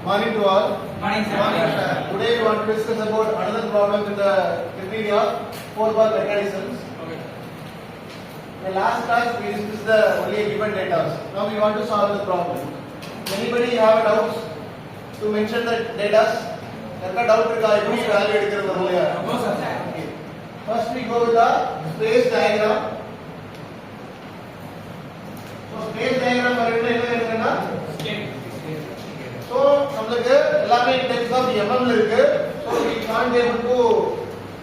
Morning to all. Morning, sir. Today we want to discuss about another problem with the criteria of 4-bar mechanisms. Okay. In the last class we discussed the only given data. Now we want to solve the problem. Anybody have doubts to mention the data? Any doubt regarding the value எடுக்கிறது No, sir. Okay. First we go with the space diagram. So space diagram வரையில என்ன இருக்குன்னா so நமக்கு எல்லாமே in terms of mm ல இருக்கு. So we can't able to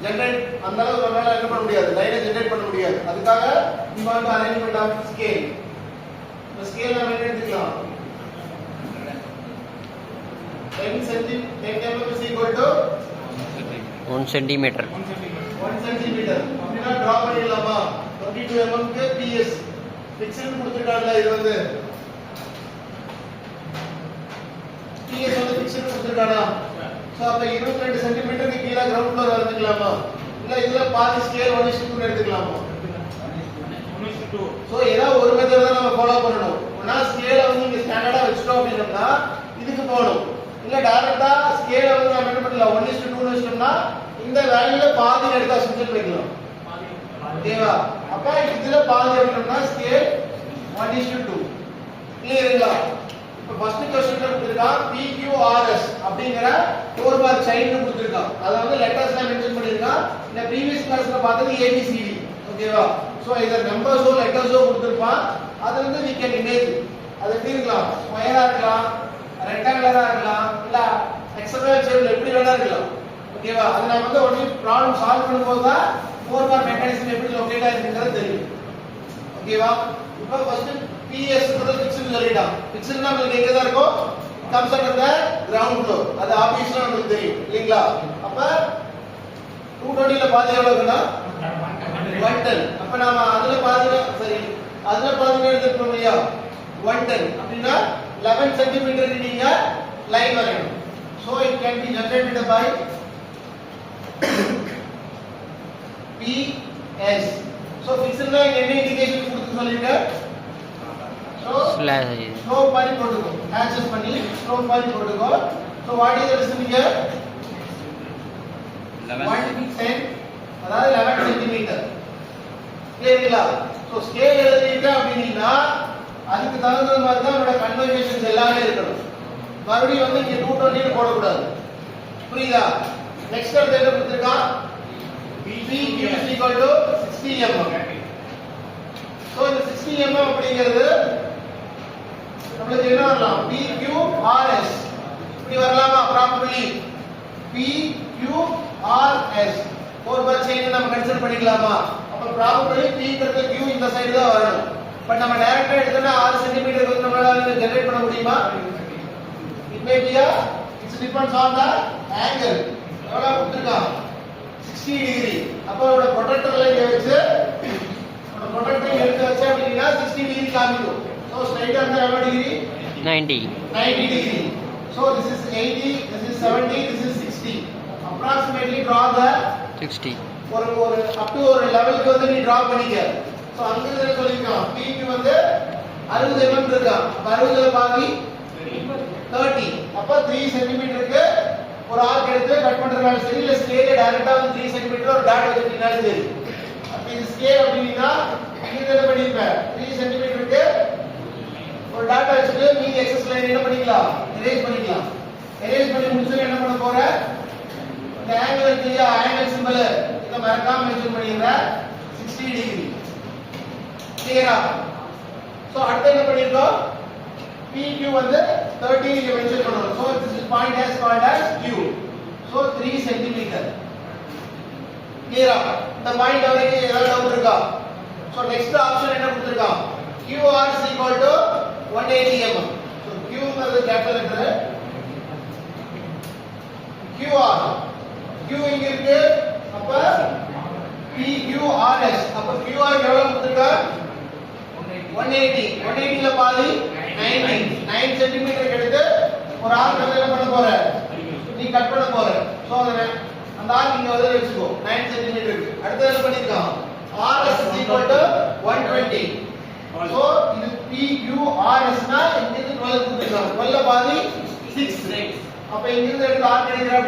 generate அந்த அளவுக்கு நம்மளால என்ன பண்ண முடியாது, லைனை ஜெனரேட் பண்ண முடியாது. அதுக்காக we want to arrangement of scale. இந்த ஸ்கேல் நம்ம என்ன எடுத்துக்கலாம், 10 cm is equal to 1 centimeter. 1 centimeter. அப்படினா டிரா பண்ணிடலாமா? 22 mm க்கு PS பிக்சல் கொடுத்திருக்காங்கல, இது வந்து PS வந்து பிக்சல் கொடுத்திருக்கானா? சோ அப்ப 22 சென்டிமீட்டருக்கு கீழ கிரவுண்ட் ஃப்ளோர் எடுத்துக்கலாமா, இல்ல இதுல பாதி ஸ்கேல் 1:2 எடுத்துக்கலாமா? 1:2. சோ ஏதாவது ஒரு மெத்தட் தான் நம்ம ஃபாலோ பண்ணணும். ஒண்ணா ஸ்கேலை வந்து இங்க ஸ்டாண்டர்டா வச்சிட்டோம் அப்படின்னா இதுக்கு போகணும், இல்ல டைரக்டா ஸ்கேலை வந்து நம்ம என்ன பண்ணலாம் 1:2 வச்சிட்டோம்னா இந்த வேல்யூல பாதி எடுத்து அசம்ப்ஷன் பண்ணிக்கலாம். ஓகேவா? அப்ப இதுல பாதி எடுத்தோம்னா ஸ்கேல் 1:2. கிளியருங்களா? இப்ப ஃபர்ஸ்ட் क्वेश्चनல கொடுத்திருக்கான் PQRS அப்படிங்கற 4 பார் செயின் கொடுத்திருக்கான். அத வந்து லெட்டர்ஸ்ல மென்ஷன் பண்ணிருக்கான். இந்த previous கிளாஸ்ல பார்த்தது ABCD. ஓகேவா? சோ இதர் நம்பர்ஸோ லெட்டர்ஸோ கொடுத்திருப்பான். அது வந்து we can imagine. அது எப்படி இருக்கலாம், ஸ்கொயரா இருக்கலாம், ரெக்டாங்குலரா இருக்கலாம், இல்ல ஹெக்ஸாகனல் ஷேப்ல எப்படி வேணா இருக்கலாம். ஓகேவா? அது நம்ம வந்து ஒன்லி ப்ராப்ளம் சால்வ் பண்ணும்போது தான் 4 பார் மெக்கானிசம் எப்படி லொகேட் ஆயிருக்குங்கிறது தெரியும். ஓகேவா? இப்போ ஃபர்ஸ்ட் PS க்கு பிக்சல் சொல்லிட்டான். பிக்சல்னா நமக்கு எங்க தான் இருக்கும், comes under the ground floor. அது ஆப்வியஸா நமக்கு தெரியும் இல்லீங்களா? அப்ப 220 ல பாதி எவ்வளவு இருக்குன்னா 110. அப்ப நாம அதுல பாதி, சரி அதுல பாதி எடுத்துக்கணும் இல்லையா, 110 அப்படினா 11 சென்டிமீட்டர் நீங்க லைன் வரையணும். So it can be generated by PS. So பிக்சல்ல என்ன இண்டிகேஷன் கொடுத்து சொல்லிருக்க, Slash. ஸ்லோப் பண்ணி போட்டுக்கோ, ஹேச்சஸ் பண்ணி ஸ்லோப் பண்ணி போட்டுக்கோ. So what is the result here? 110, அதாவது 11 சென்டிமீட்டர். கிளியர்ங்களா? So ஸ்கேல் எழுதிட்டா அப்படினா அதுக்கு தகுந்த மாதிரி தான் நம்மளோட கன்வர்சேஷன்ஸ் எல்லாமே இருக்கணும். மறுபடியும் வந்து இங்க 220 போட கூடாது. புரியுதா? நெக்ஸ்ட் அடுத்து என்ன கொடுத்திருக்கான், PQ is equal to 60 mm. So இந்த 60 mm அப்படிங்கிறது நமக்கு என்ன வரலாம், PQRS இப்படி வரலாமா? ப்ராபபிலி PQRS 4 பார் செயின் நம்ம கன்சிடர் பண்ணிக்கலாமா? அப்ப ப்ராபபிலி P க்கு Q இந்த சைடு தான் வரணும். பட் நம்ம டைரக்டா எடுத்தோம்னா 6 சென்டிமீட்டர் வந்து நம்மளால ஜெனரேட் பண்ண முடியுமா? It may be it depends on the angle. எவ்வளவு கொடுத்திருக்கான், 60 டிகிரி. அப்ப அவரோட ப்ரொடெக்டர்ல இங்க வச்சு ப்ரொடெக்டர் எடுத்து வச்சா அப்படினா 60 டிகிரி காமிக்கும். So ஸ்ட்ரைட்டா இருந்தா எவ்வளவு degree, 90. 90 degree. So this is 80, this is 70, this is 60. Approximately draw the 60. ஒரு up to ஒரு லெவலுக்கு வந்து நீ டிரா பண்ணிக்க. சோ அங்க என்ன சொல்லிருக்கான், P க்கு வந்து 60 mm இருக்கான். அப்ப 60 ல பாதி 30. அப்ப 3 சென்டிமீட்டருக்கு ஒரு ஆர்க் எடுத்து கட் பண்றதுனால சரி, இல்ல ஸ்கேல் டைரக்டா வந்து 3 சென்டிமீட்டர் ஒரு டாட் வச்சிட்டீங்கனாலும் சரி. அப்ப இது ஸ்கேல் அப்படினா நீங்க என்ன பண்ணிருப்ப, 3 சென்டிமீட்டருக்கு ஒரு டாட் வச்சிட்டு மீதி எக்ஸஸ் லைன் என்ன பண்ணிக்கலாம், எரேஸ் பண்ணிக்கலாம். எரேஸ் பண்ணி முடிச்சா என்ன பண்ண போற, இந்த ஆங்கிள் இருக்கு, ஆங்கிள் சிம்பல் இத மறக்காம மென்ஷன் பண்ணிடுங்க, 60 டிகிரி. கிளியரா? சோ அடுத்து என்ன பண்ணிருக்கோம், PQ வந்து 30 இங்க மென்ஷன் பண்ணனும். So this point has called as Q. So 3 cm. கிளியரா? இந்த பாயிண்ட் வரைக்கும் ஏதாவது டவுட் இருக்கா? சோ நெக்ஸ்ட் ஆப்ஷன் என்ன கொடுத்திருக்கான், QR is equal to 180 mm. So Q ங்கிறது கேபிட்டல் லெட்டர், QR Q இங்க இருக்கு. அப்ப PQRS, அப்ப QR எவ்வளவு கொடுத்திருக்கா, 180. 180 ல பாதி 9 சென்டிமீட்டர் எடுத்து ஒரு ஆர்க் என்ன பண்ண போற, நீ கட் பண்ண போற. சோ அந்த ஆர்க் இங்க வந்து வெச்சுக்கோ 9 சென்டிமீட்டருக்கு. அடுத்து என்ன பண்ணிருக்கான், RS is equal to 120. So this PQRS na இங்க 12 கொடுத்திருக்காங்க. 12 பாதி 6. அப்ப இங்கிருந்து எடுத்து ஆர் கிடைக்கிற